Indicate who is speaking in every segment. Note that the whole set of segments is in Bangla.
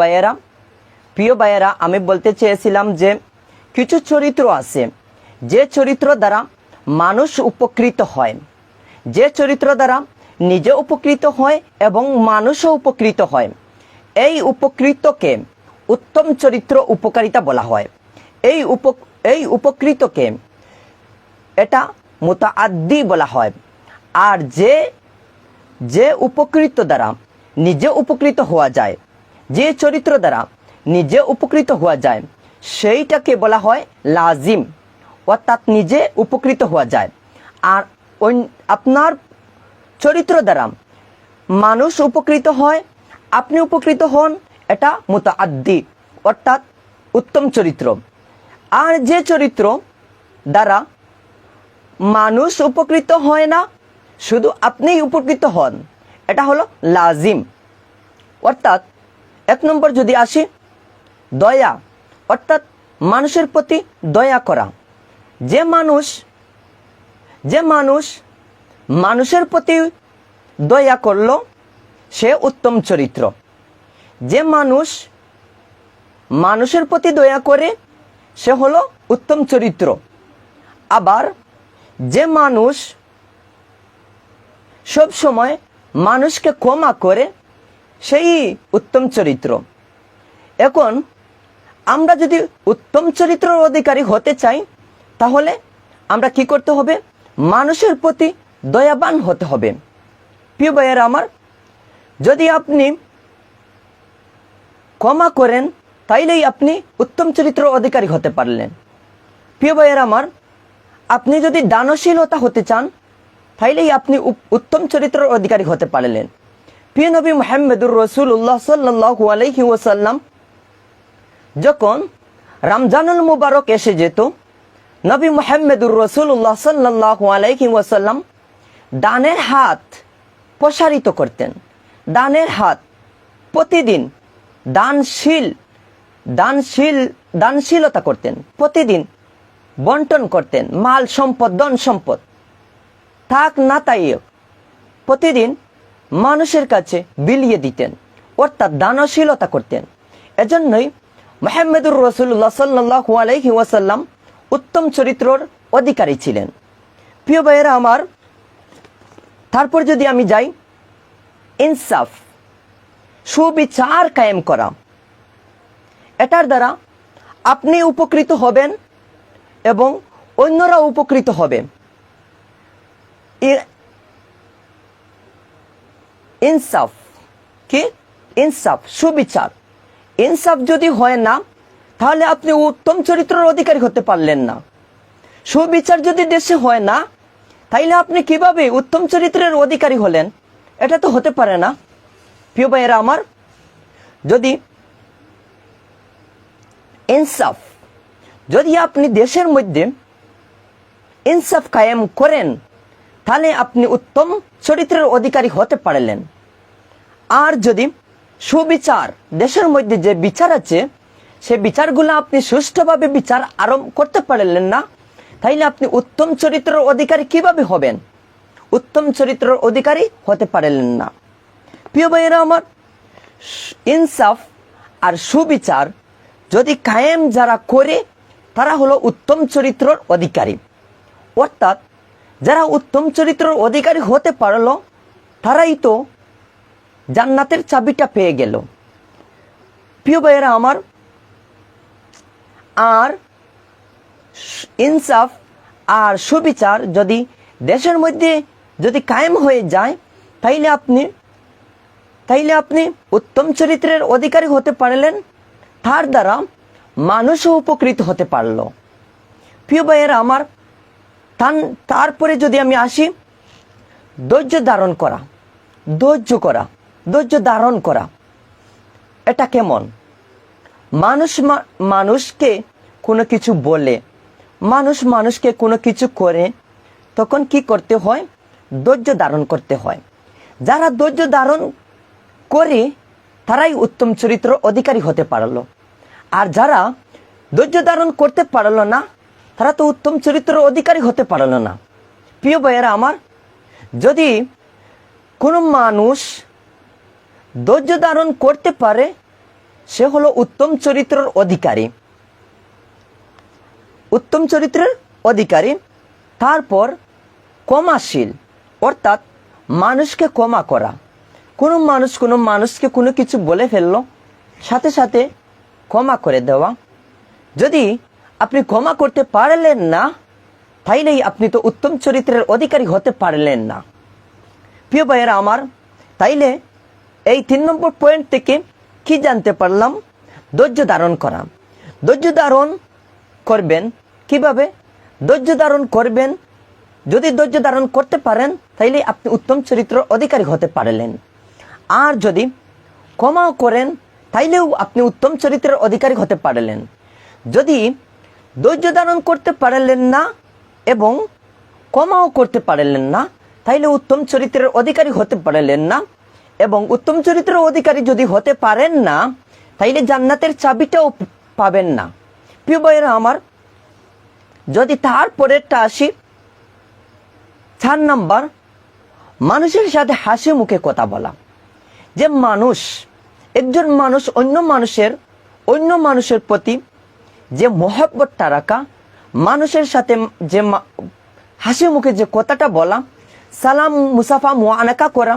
Speaker 1: ভাইয়েরা, প্রিয় ভাইয়েরা, আমি বলতে চেয়েছিলাম যে কিছু চরিত্র আছে যে চরিত্র দ্বারা মানুষ উপকৃত হয়, যে চরিত্র দ্বারা নিজে উপকৃত হয় এবং মানুষও উপকৃত হয়। এই উপকৃতকে উত্তম চরিত্র উপকারিতা বলা হয়। এই উপকৃতকে এটা মুতাআদ্দি বলা হয়। আর যে উপকৃত দ্বারা নিজে উপকৃত হওয়া যায়, যে চরিত্র দ্বারা নিজে উপকৃত হওয়া যায়, সেইটাকে বলা হয় লাজিম, অর্থাৎ নিজে উপকৃত হওয়া যায়। আর আপনার চরিত্র দ্বারা মানুষ উপকৃত হয়, আপনি উপকৃত হন, এটা মুতাআদ্দি অর্থাৎ উত্তম চরিত্র। আর যে চরিত্র দ্বারা মানুষ উপকৃত হয় না, শুধু আপনিই উপকৃত হন, এটা হলো লাজিম। অর্থাৎ 1 নম্বর যদি আসি, দয়া, অর্থাৎ মানুষের প্রতি দয়া করা। যে মানুষ মানুষের প্রতি দয়া করলো, সে উত্তম চরিত্র। যে মানুষ মানুষের প্রতি দয়া করে, সে হলো উত্তম চরিত্র। আবার যে মানুষ সব সময় মানুষকে ক্ষমা করে, সেই উত্তম চরিত্র। এখন আমরা যদি উত্তম চরিত্রের অধিকারী হতে চাই, তাহলে আমরা কি করতে হবে? মানুষের প্রতি দয়াবান হতে হবে। প্রিয় ভাইয়েরা আমার, যদি আপনি ক্ষমা করেন, তাইলেই আপনি উত্তম চরিত্রের অধিকারী হতে পারলেন। প্রিয় ভাইয়েরা আমার, আপনি যদি দানশীলতা হতে চান, তাইলেই আপনি উত্তম চরিত্রের অধিকারী হতে পারলেন। প্রিয় নবী মুহাম্মদুর রাসূলুল্লাহ সাল্লাল্লাহু আলাইহি ওয়াসাল্লাম যখন রমজানুল মুবারক এসে যেত, নবী মুহাম্মদুর রাসূলুল্লাহ সাল্লাল্লাহু আলাইহি ওয়াসাল্লাম দানের হাত প্রসারিত করতেন। দানের হাত প্রতিদিন দানশীলতা করতেন, প্রতিদিন বন্টন করতেন। মাল সম্পদ, ধন সম্পদ থাক না তাই প্রতিদিন মানুষের কাছে বিলিয়ে দিতেন, অর্থাৎ দানশীলতা করতেন। এজন্যই মুহাম্মদুর রাসূলুল্লাহ সাল্লাল্লাহু আলাইহি ওয়াসাল্লাম উত্তম চরিত্রের অধিকারী ছিলেন। প্রিয় ভাইয়েরা আমার, তারপর যদি আমি যাই, ইনসাফ, সুবিচার কায়েম করা। এটার দ্বারা আপনি উপকৃত হবেন এবং অন্যরা উপকৃত হবে। ইনসাফ কি? ইনসাফ, সুবিচার। ইনসাফ যদি হয় না, তাহলে আপনি উত্তম চরিত্রের অধিকারী হতে পারলেন না। সুবিচার যদি দেশে হয় না, তাইলে আপনি কিভাবে উত্তম চরিত্রের অধিকারী হলেন? এটা তো হতে পারে না। প্রিয় ভাইয়েরা আমার, যদি ইনসাফ, যদি আপনি দেশের মধ্যে ইনসাফ কায়েম করেন, তাহলে আপনি উত্তম চরিত্রের অধিকারী হতে পারলেন। আর যদি সুবিচার, দেশের মধ্যে যে বিচার আছে, সে বিচারগুলো আপনি সুষ্ঠুভাবে বিচার আরম্ভ করতে পারলেন না, তাইলে আপনি উত্তম চরিত্রের অধিকারী কিভাবে হবেন? উত্তম চরিত্রের অধিকারী হতে পারলেন না। প্রিয় ভাইয়েরা আমার, ইনসাফ আর সুবিচার যদি কায়েম যারা করে, তারা হলো উত্তম চরিত্রের অধিকারী। অর্থাৎ যারা উত্তম চরিত্রের অধিকারী হতে পারলো, তারাই তো জান্নাতের চাবিটা পেয়ে গেল। প্রিয় ভাইয়েরা আমার, আর ইনসাফ আর সুবিচার যদি দেশের মধ্যে যদি কায়েম হয়ে যায়, তাইলে আপনি উত্তম চরিত্রের অধিকারী হতে পারলেন, তার দ্বারা মানুষও উপকৃত হতে পারল। প্রিয় ভাইয়েরা আমার, তারপরে যদি আমি আসি, ধৈর্য ধারণ করা, ধৈর্য ধারণ করা। এটা কেমন? মানুষকে কোনো কিছু বলে, মানুষকে কোনো কিছু করে, তখন কি করতে হয়? ধৈর্য ধারণ করতে হয়। যারা ধৈর্য ধারণ করে, তারাই উত্তম চরিত্র অধিকারী হতে পারলো। আর যারা ধৈর্য ধারণ করতে পারলো না, তারা তো উত্তম চরিত্র অধিকারী হতে পারলো না। প্রিয় ভাইয়েরা আমার, যদি কোনো মানুষ ধৈর্য ধারণ করতে পারে, সে হলো উত্তম চরিত্রের অধিকারী। উত্তম চরিত্রের অধিকারী। তারপর ক্ষমাশীল, অর্থাৎ মানুষকে ক্ষমা করা। কোনো মানুষকে কোনো কিছু বলে ফেললো, সাথে সাথে ক্ষমা করে দেওয়া। যদি আপনি ক্ষমা করতে পারলেন না, তাইলেই আপনি তো উত্তম চরিত্রের অধিকারী হতে পারলেন না। প্রিয় ভাইয়েরা আমার, তাইলে এই 3 নম্বর পয়েন্ট থেকে কি জানতে পারলাম? ধৈর্য ধারণ করা। ধৈর্য ধারণ করবেন কিভাবে? ধৈর্য ধারণ করবেন, যদি ধৈর্য ধারণ করতে পারেন তাইলে আপনি উত্তম চরিত্রের অধিকারী হতে পারলেন। আর যদি ক্ষমাও করেন তাইলেও আপনি উত্তম চরিত্রের অধিকারী হতে পারলেন। যদি ধৈর্য ধারণ করতে পারলেন না এবং ক্ষমাও করতে পারলেন না, তাইলে উত্তম চরিত্রের অধিকারী হতে পারলেন না। এবং উত্তম চরিত্রের অধিকারী যদি হতে পারেন না, তাইলে জান্নাতের চাবিটাও পাবেন না। প্রিয় ভাইয়েরা আমার, যদি তারপরেরটা আসি, 4 নাম্বার, মানুষের সাথে হাসি মুখে কথা বলা। যে একজন মানুষ অন্য মানুষের প্রতি যে মহব্বতটা রাখা, মানুষের সাথে যে হাসি মুখে যে কথাটা বলা, সালাম মুসাফা মুআনাকা করা,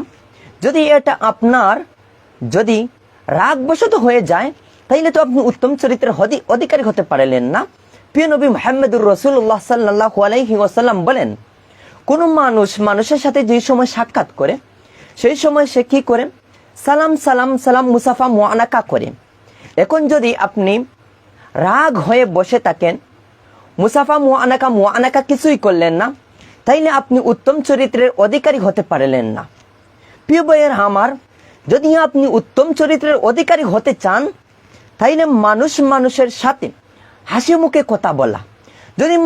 Speaker 1: যদি এটা আপনার যদি রাগবশত হয়ে যায়, তাইলে তো আপনি উত্তম চরিত্রের অধিকারী হতে পারলেন না। প্রিয় নবী মুহাম্মদুর রাসূলুল্লাহ সাল্লাল্লাহু আলাইহি ওয়াসাল্লাম বলেন, কোনো মানুষের সাথে যে সময় সাক্ষাৎ করে, সেই সময় সে কি করে? সালাম সালাম সালাম মুসাফা মুআনাকা করে। এখন যদি আপনি রাগ হয়ে বসে থাকেন, মুসাফা মুআনাকা কিছুই করলেন না, তাইলে আপনি উত্তম চরিত্রের অধিকারী হতে পারলেন না। প্রিয় ভাইয়ের আমার, যদি আপনি উত্তম চরিত্রের অধিকারী হতে চান, তাইলে মানুষের সাথে হাসি মুখে কথা বলা। যদি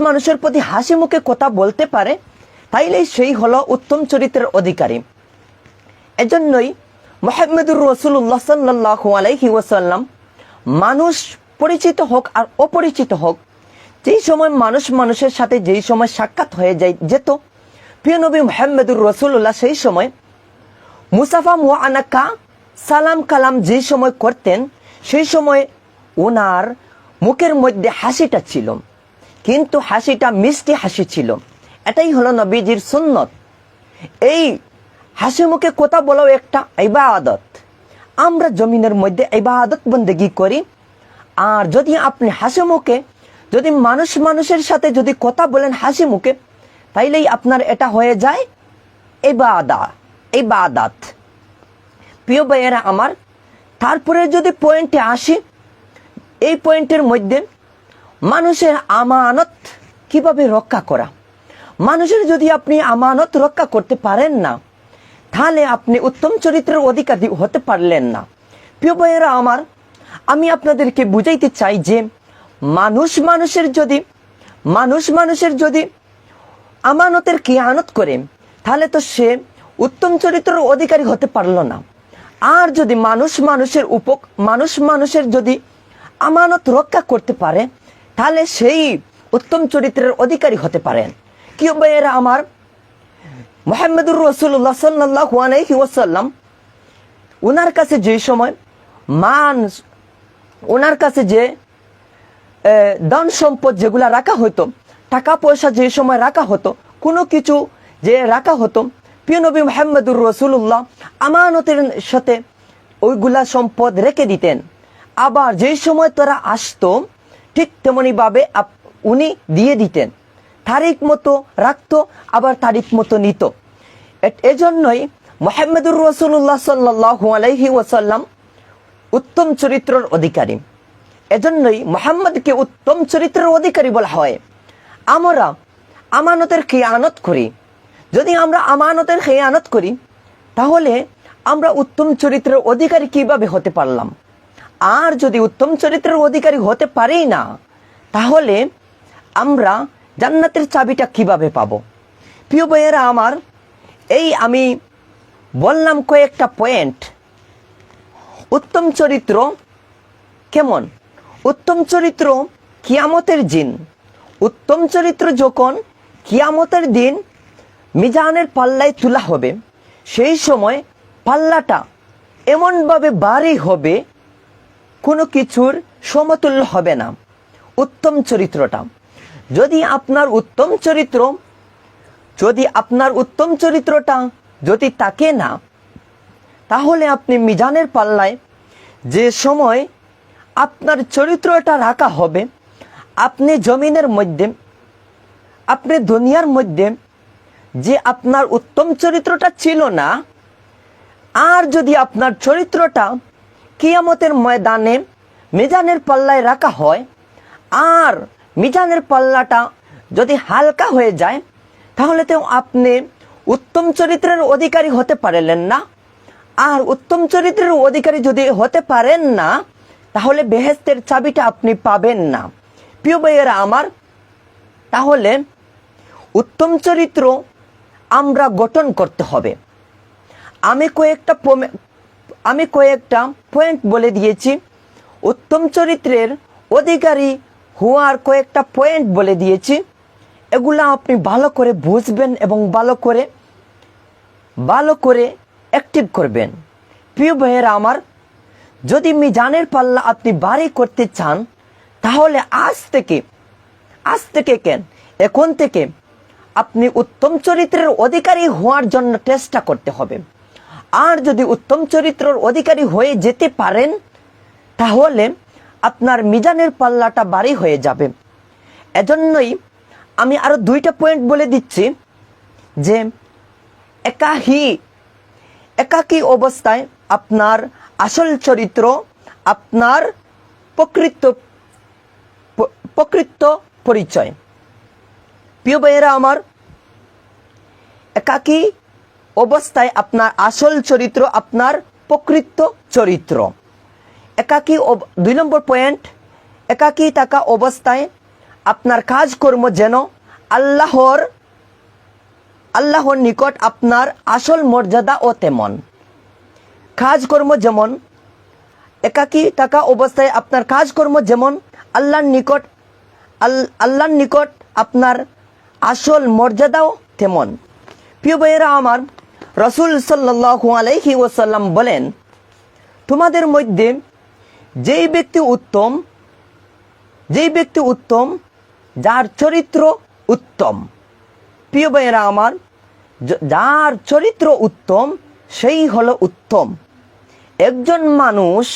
Speaker 1: মানুষের প্রতি হাসি মুখে কথা বলতে পারে, তাইলে সেই হলো উত্তম চরিত্রের অধিকারী। এজন্যই মুহাম্মদুর রাসূলুল্লাহ সাল্লাল্লাহু আলাইহি ওয়াসাল্লাম, মানুষ পরিচিত হোক আর অপরিচিত হোক, যেই সময় মানুষের সাথে যেই সময় সাক্ষাৎ হয়ে যেত, প্রিয় নবী মুহাম্মদুর রাসূলুল্লাহ সেই সময় মুসাফা মুআনাকা সালাম কালাম যেই সময় করতেন, সেই সময় ওনার মুখের মধ্যে হাসিটা ছিল, কিন্তু হাসিটা মিষ্টি হাসি ছিল। এটাই হলো নবীজির সুন্নত। এই হাসি মুখে কথা বলাও একটা ইবাদত। আমরা জমিনের মধ্যে ইবাদত বন্দেগী করি, আর যদি আপনি হাসি মুখে যদি মানুষের সাথে যদি কথা বলেন হাসি মুখে, তাইলেই আপনার এটা হয়ে যায় ইবাদত। প্রিয় ভাইয়েরা আমার, তারপরে যদি পয়েন্টে আসি, এই পয়েন্টের মধ্যে মানুষের আমানত কিভাবে রক্ষা করা। মানুষের যদি আপনি আমানত রক্ষা করতে পারেন না, তাহলে আপনি উত্তম চরিত্রের অধিকারী হতে পারলেন না। প্রিয় ভাইয়েরা আমার, আমি আপনাদেরকে বুঝাইতে চাই যে মানুষের যদি আমানতের খিয়ানত করে, তাহলে তো সে উত্তম চরিত্রের অধিকারী হতে পারল না। আর যদি মানুষের যদি আমানত রক্ষা করতে পারে, তাহলে সেই উত্তম চরিত্রের অধিকারী হতে পারেন। কি ভাইয়েরা আমার, মুহাম্মদুর রাসূলুল্লাহ সাল্লাল্লাহু আলাইহি ওয়াসাল্লাম, ওনার কাছে যে সময় ওনার কাছে যে ধন সম্পদ যেগুলা রাখা হতো, টাকা পয়সা যে সময় রাখা হতো, কোনো কিছু যে রাখা হতো, প্রিয় নবী মুহাম্মদুর রাসূলুল্লাহ আমানতের সাথে ওইগুলা সম্পদ রেখে দিতেন। আবার যে সময় তারা আসতো, ঠিক তেমনি ভাবে উনি দিয়ে দিতেন। তারিখ মতো রাখতো, আবার তারিখ মতো নিত। এজন্যই মুহাম্মদুর রাসূলুল্লাহ সাল্লাল্লাহু আলাইহি ওয়াসাল্লাম উত্তম চরিত্রের অধিকারী। এজন্যই মুহাম্মদকে উত্তম চরিত্রের অধিকারী বলা হয়। আমরা আমানতের খিয়ানত করি। যদি আমরা আমানতের খিয়ানত করি, তাহলে আমরা উত্তম চরিত্রের অধিকারী কিভাবে হতে পারলাম? আর যদি উত্তম চরিত্রের অধিকারী হতে পারি না, তাহলে আমরা জান্নাতের চাবিটা কিভাবে পাবো? প্রিয় ভাইয়েরা আমার, এই আমি বললাম কয়েকটা পয়েন্ট। উত্তম চরিত্র কেমন? উত্তম চরিত্র কিয়ামতের দিন, উত্তম চরিত্র যখন কিয়ামতের দিন মিজানের পাল্লায় তোলা হবে, সেই সময় পাল্লাটা এমনভাবে ভারী হবে কোনো কিছুর সমতুল্য হবে না উত্তম চরিত্রটা। যদি আপনার উত্তম চরিত্রটা যদি থাকে না, তাহলে আপনি মিজানের পাল্লায় যে সময় আপনার চরিত্রটা রাখা হবে, আপনি জমিনের মধ্যে, আপনি দুনিয়ার মধ্যে যে আপনার উত্তম চরিত্রটা ছিল না, আর যদি আপনার চরিত্রটা কিয়ামতের ময়দানে মিজানের পাল্লায় রাখা হয়, আর মিজানের পাল্লাটা যদি হালকা হয়ে যায়, তাহলে তো আপনি উত্তম চরিত্রের অধিকারী হতে পারলেন না। আর উত্তম চরিত্রের অধিকারী যদি হতে পারেন না, তাহলে বেহেশতের চাবিটা আপনি পাবেন না। প্রিয় ভাইয়েরা আমার, তাহলে উত্তম চরিত্র আমরা গঠন করতে হবে। আমি কয়েকটা পয়েন্ট বলে দিয়েছি। উত্তম চরিত্রের অধিকারী হওয়ার কয়েকটা পয়েন্ট বলে দিয়েছি। এগুলা আপনি ভালো করে বুঝবেন এবং ভালো করে অ্যাক্টিভ করবেন। প্রিয় ভাইয়েরা আমার, যদি মিজানের পাল্লা আপনি ভারী করতে চান, তাহলে এখন থেকে আপনি উত্তম চরিত্রের অধিকারী হওয়ার জন্য চেষ্টা করতে হবে। আর যদি উত্তম চরিত্রের অধিকারী হয়ে যেতে পারেন, তাহলে আপনার মিজানের পাল্লাটা ভারী হয়ে যাবে। এজন্যই আমি আরো 2টা পয়েন্ট বলে দিচ্ছি যে একাকী অবস্থায় আপনার আসল চরিত্র, আপনার প্রকৃত পরিচয়। প্রিয় ভাইয়েরা আমার, একাকী অবস্থায় আপনার আসল চরিত্র, আপনার প্রকৃত চরিত্র। 2 নম্বর পয়েন্ট, একাকী থাকা অবস্থায় আপনার কাজকর্ম যেন আল্লাহর নিকট আপনার আসল মর্যাদা ও তেমন। কাজকর্ম যেমন, একাকী থাকা অবস্থায় আপনার কাজকর্ম যেমন আল্লাহর নিকট আপনার আসল মর্যাদাও তেমন। প্রিয় ভাইয়েরা আমার, রাসূল সাল্লাল্লাহু আলাইহি ওয়াসাল্লাম বলেন, তোমাদের মধ্যে যেই ব্যক্তি উত্তম যার চরিত্র উত্তম। প্রিয় ভাইয়েরা আমার, যার চরিত্র উত্তম সেই হলো উত্তম। একজন মানুষ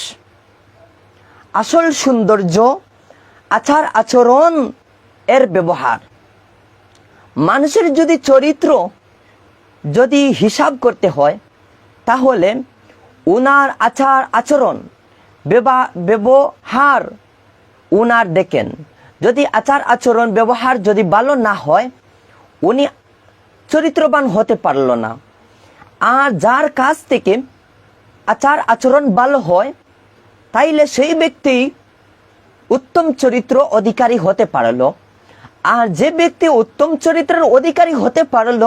Speaker 1: আসল সৌন্দর্য আচার আচরণ এর ব্যবহার। মানুষের যদি চরিত্র যদি হিসাব করতে হয়, তাহলে উনার আচার আচরণ ব্যবহার উনার দেখেন। যদি আচার আচরণ ব্যবহার যদি ভালো না হয়, উনি চরিত্রবান হতে পারল না। আর যার কাছ থেকে আচার আচরণ ভালো হয়, তাইলে সেই ব্যক্তি উত্তম চরিত্র অধিকারী হতে পারল। আর যে ব্যক্তি উত্তম চরিত্রের অধিকারী হতে পারল,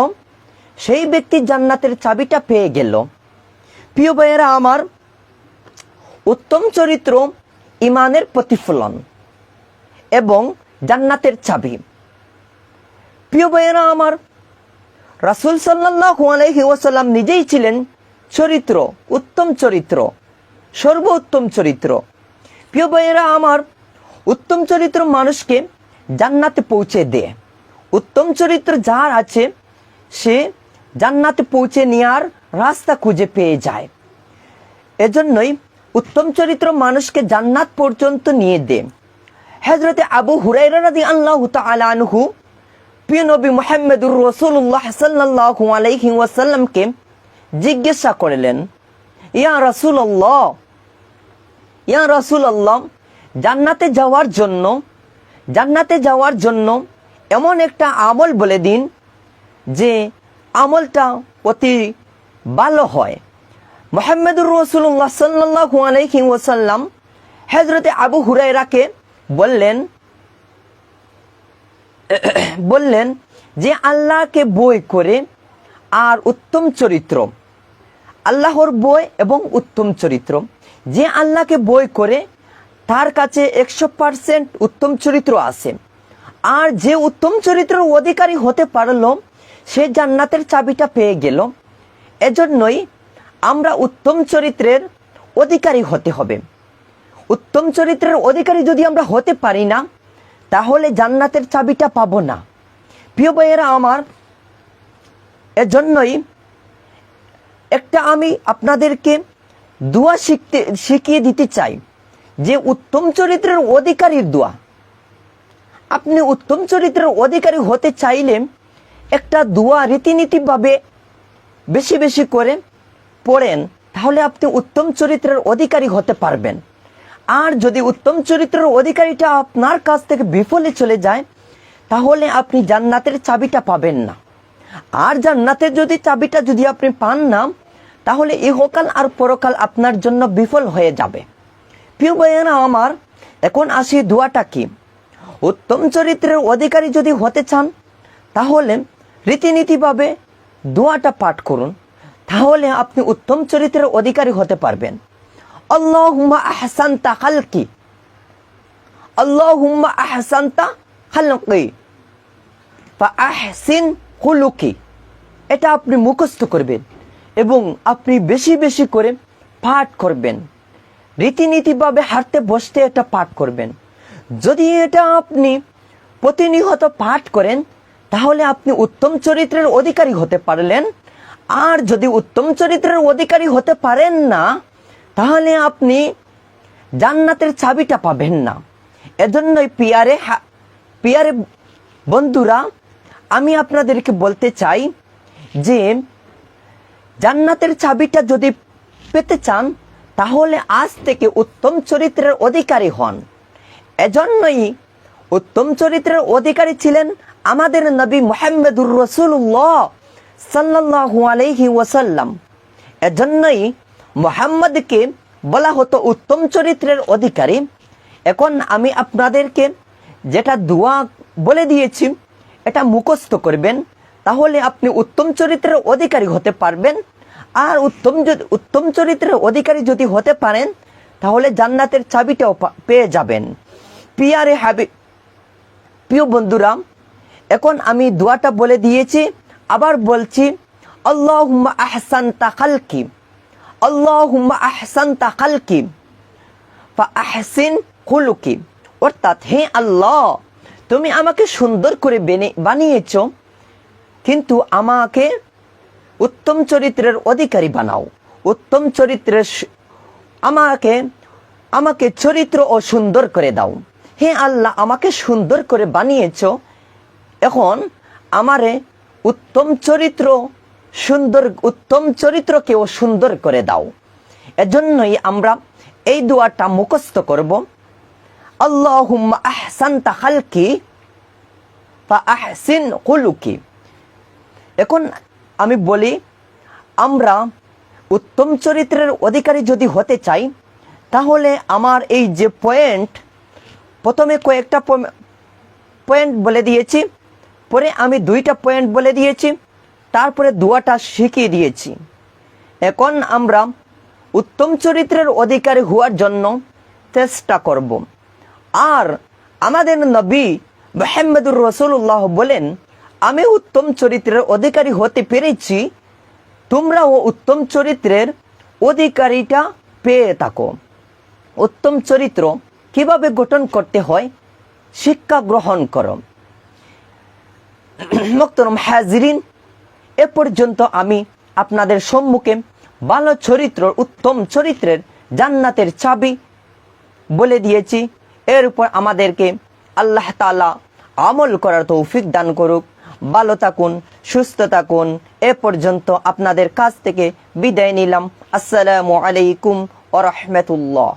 Speaker 1: সেই ব্যক্তি জান্নাতের চাবিটা পেয়ে গেল। প্রিয় ভাইয়েরা আমার, উত্তম চরিত্র ঈমানের প্রতিফলন এবং জান্নাতের চাবি। প্রিয় ভাইয়েরা আমার, রাসূল সাল্লাল্লাহু আলাইহি ওয়াসাল্লাম নিজেই ছিলেন উত্তম চরিত্র, সর্বোত্তম চরিত্র। প্রিয় ভাইয়েরা আমার, উত্তম চরিত্র মানুষকে জান্নাতে পৌঁছে দেয়। উত্তম চরিত্র যার আছে, সে জান্নাতে পৌঁছে নেওয়ার রাস্তা খুঁজে পেয়ে যায়। এজন্যই উত্তম চরিত্র মানুষকে জান্নাত পর্যন্ত নিয়ে দেয়। হযরতে আবু হুরায়রা রাদিয়াল্লাহু তাআলা আনহু প্রিয় নবী মুহাম্মদুর রাসূলুল্লাহ সাল্লাল্লাহু আলাইহি ওয়াসাল্লামকে জিজ্ঞাসা করলেন, ইয়া রাসূলুল্লাহ, জান্নাতে যাওয়ার জন্য এমন একটা আমল বলে দিন যে আমলটা অতি ভালো হয়। মুহাম্মদুর রাসূলুল্লাহ সাল্লাল্লাহু আলাইহি ওয়াসাল্লাম হযরতে আবু হুরায়রাকে বললেন যে আল্লাহকে ভয় করে আর উত্তম চরিত্র, আল্লাহর ভয় এবং উত্তম চরিত্র। যে আল্লাহকে ভয় করে তার কাছে 100% উত্তম চরিত্র আছে। আর যে উত্তম চরিত্রের অধিকারী হতে পারল, সে জান্নাতের চাবিটা পেয়ে গেল। এজন্যই আমরা উত্তম চরিত্রের অধিকারী হতে হবে। উত্তম চরিত্রের অধিকারী যদি আমরা হতে পারি না, তাহলে জান্নাতের চাবিটা পাবো না। প্রিয় ভাইয়েরা আমার, এজন্যই একটা আমি আপনাদেরকে দোয়া শিখিয়ে দিতে চাই, যে উত্তম চরিত্রের অধিকারীর দোয়া। আপনি উত্তম চরিত্রের অধিকারী হতে চাইলে একটা দোয়া রীতিনীতিভাবে বেশি বেশি করে পড়েন, তাহলে আপনি উত্তম চরিত্রের অধিকারী হতে পারবেন। আর যদি উত্তম চরিত্রের অধিকারীটা আপনার কাছ থেকে বিফলে চলে যায়, তাহলে আপনি জান্নাতের চাবিটা পাবেন না। আর জান্নাতের চাবিটা যদি আপনি পান না, তাহলে ইহকাল আর পরকাল আপনার জন্য বিফল হয়ে যাবে। প্রিয় ভাইয়েরা আমার, এখন আসি দোয়াটা কি। উত্তম চরিত্রের অধিকারী যদি হতে চান, তাহলে রীতিনীতিভাবে দোয়াটা পাঠ করুন, তাহলে আপনি উত্তম চরিত্রের অধিকারী হতে পারবেন। আল্লাহুম্মা আহসানতা খালকি, আল্লাহুম্মা আহসানতা খালকি ফা আহসিন খুলুকি। এটা আপনি মুখস্থ করবেন এবং আপনি বেশি বেশি করে পাঠ করবেন। রীতিনীতিভাবে হাঁটতে বসতে এটা পাঠ করবেন। যদি এটা আপনি প্রতিনিয়ত পাঠ করেন, তাহলে আপনি উত্তম চরিত্রের অধিকারী হতে পারলেন। আর যদি উত্তম চরিত্রের অধিকারী হতে পারেন না, তাহলে আপনি জান্নাতের চাবিটা পাবেন না। এজন্যই পিয়ারে বন্ধুরা, আমি আপনাদেরকে বলতে চাই যে জান্নাতের চাবিটা যদি পেতে চান, তাহলে আজ থেকে উত্তম চরিত্রের অধিকারী হন। এজন্যই উত্তম চরিত্রের অধিকারী ছিলেন আমাদের নবী মুহাম্মদুর রাসূলুল্লাহ সাল্লাল্লাহু আলাইহি ওয়াসাল্লাম। এজন্যই মুহাম্মদকে বলা হতো উত্তম চরিত্রের অধিকারী। এখন আমি আপনাদেরকে যেটা দোয়া বলে দিয়েছি, এটা মুখস্থ করবেন, তাহলে আপনি উত্তম চরিত্রের অধিকারী হতে পারবেন। আর উত্তম চরিত্রের অধিকারী যদি হতে পারেন, তাহলে জান্নাতের চাবিটাও পেয়ে যাবেন। প্রিয় বন্ধুরা, এখন আমি দোয়াটা বলে দিয়েছি, আবার বলছি। আল্লাহুম্মা আহসানতা খালকি, আল্লাহুম্মা আহসানতা খালকি ফা আহসিন খুলুকি। অর্থাৎ, হে আল্লাহ, তুমি আমাকে সুন্দর করে বানিয়েছ, কিন্তু আমাকে উত্তম চরিত্রের অধিকারী বানাও। উত্তম চরিত্রের আমাকে চরিত্র ও সুন্দর করে দাও। হে আল্লাহ, আমাকে সুন্দর করে বানিয়েছ, এখন আমারে উত্তম চরিত্রকেও সুন্দর করে দাও। এজন্যই আমরা এই দোয়াটা মুখস্থ করব। আল্লাহুম্মা আহসানতা খালকি ফা আহসিন খুলুকি। এখন আমি বলি, আমরা উত্তম চরিত্রের অধিকারী যদি হতে চাই, তাহলে আমার এই যে প্রথমে কয়েকটা পয়েন্ট বলে দিয়েছি, পরে আমি 2টা পয়েন্ট বলে দিয়েছি, তারপরে দোয়াটা শিখিয়ে দিয়েছি। এখন আমরা উত্তম চরিত্রের অধিকারী হওয়ার জন্য চেষ্টা করব। আর আমাদের নবী মুহাম্মদুর রাসূলুল্লাহ বলেন, আমি উত্তম চরিত্রের অধিকারী হতে পেরেছি, তোমরাও উত্তম চরিত্রের অধিকারীটা পেয়ে থাকো। উত্তম চরিত্র কিভাবে গঠন করতে হয় শিক্ষা গ্রহণ করো। মুহতারাম হাজিরিন, এ পর্যন্ত আমি আপনাদের সম্মুখে ভালো চরিত্র, উত্তম চরিত্রের জান্নাতের চাবি বলে দিয়েছি। এর উপর আমাদেরকে আল্লাহ তাআলা আমল করার তৌফিক দান করুক। ভালো থাকুন, সুস্থ থাকুন। এ পর্যন্ত আপনাদের কাছ থেকে বিদায় নিলাম। আসসালামু আলাইকুম ওয়া রাহমাতুল্লাহ।